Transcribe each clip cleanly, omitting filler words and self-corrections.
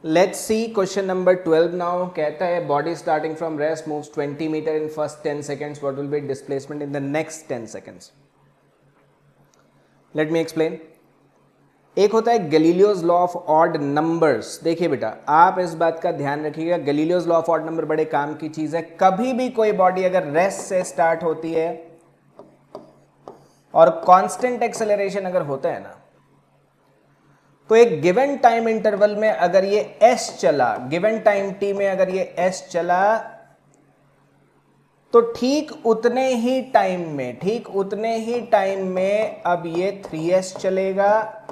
Let's see question number 12 now. कहता है body starting from rest moves 20 metre in first 10 seconds, what will be displacement in the next 10 seconds. Let me explain. एक होता है Galileo's law of odd numbers. देखिए बेटा, आप इस बात का ध्यान रखिएगा, Galileo's law of odd number बड़े काम की चीज है। कभी भी कोई बॉडी अगर रेस्ट से स्टार्ट होती है और कांस्टेंट एक्सेलरेशन अगर होता है ना, तो एक गिवन टाइम इंटरवल में अगर ये s चला, गिवन टाइम t में अगर ये s चला, तो ठीक उतने ही टाइम में अब ये 3s चलेगा,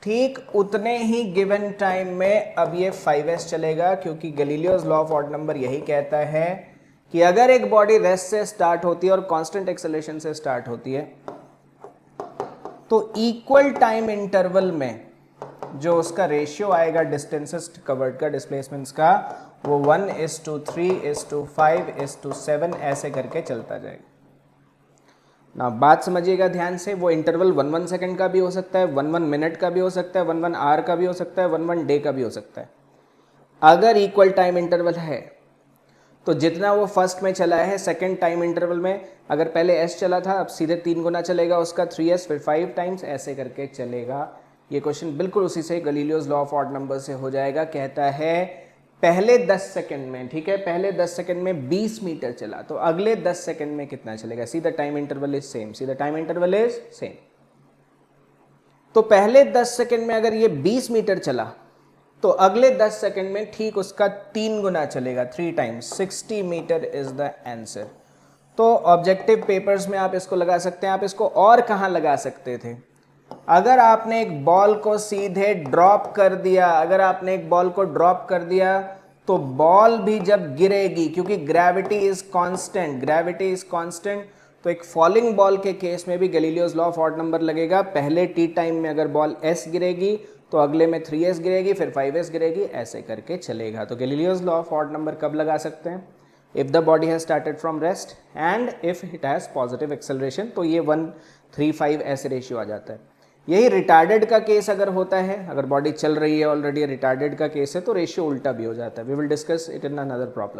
ठीक उतने ही गिवन टाइम में अब ये 5s चलेगा। क्योंकि Galileo's law of odd number यही कहता है कि अगर एक बॉडी रेस्ट से स्टार्ट होती है और कांस्टेंट एक्सेलरेशन से स्टार्ट होती है, तो इक्वल टाइम इंटरवल में जो उसका रेशियो आएगा डिस्टेंसेस कवर्ड का, डिस्प्लेसमेंट्स का, वो 1:3:5:7 ऐसे करके चलता जाएगा ना। बात समझिएगा ध्यान से। वो इंटरवल 1 सेकंड का भी हो सकता है, 1 मिनट का भी हो सकता है, 1 आवर का भी हो सकता है, 1 डे का भी हो सकता है। अगर इक्वल टाइम इंटरवल है तो जितना वो फर्स्ट में चला है सेकंड टाइम इंटरवल में, अगर पहले s चला था, अब सीधे 3 गुना चलेगा उसका 3s, फिर 5 टाइम्स ऐसे करके चलेगा। ये क्वेश्चन बिल्कुल उसी से Galileo's law of odd number से हो जाएगा। कहता है पहले 10 सेकंड में, ठीक है, पहले 10 सेकंड में 20 मीटर चला, तो अगले 10 सेकंड में कितना चलेगा। See the time interval is same, see the time interval is same. तो पहले 10 सेकंड में अगर ये 20 मीटर चला, तो अगले 10 सेकंड में ठीक उसका 3 गुना चलेगा, 3 times, 60 metre is the answer. तो ऑब्जेक्टिव पेपर्स में आप इसको लगा सकते हैं। आप इसको और कहां लगा सकते थे? अगर आपने एक बॉल को सीधे ड्रॉप कर दिया, अगर आपने एक बॉल को ड्रॉप कर दिया, तो बॉल भी जब गिरेगी, क्योंकि ग्रेविटी इज कांस्टेंट, तो एक फॉलिंग बॉल के केस में भी Galileo's law of odd number लगेगा। पहले टी टाइम में अगर बॉल s गिरेगी तो अगले में 3s गिरेगी, फिर 5s गिरेगी, ऐसे करके चलेगा। तो Galileo's law of odd number कब लगा सकते हैं? If the body has started from rest and if it has positive acceleration, तो ये 1:3:5 ऐसे रेशियो आ जाता है। यही रिटार्डेड का केस अगर होता है, अगर बॉडी चल रही है ऑलरेडी, रिटार्डेड का केस है, तो रेशियो उल्टा भी हो जाता है। We will discuss it in another problem.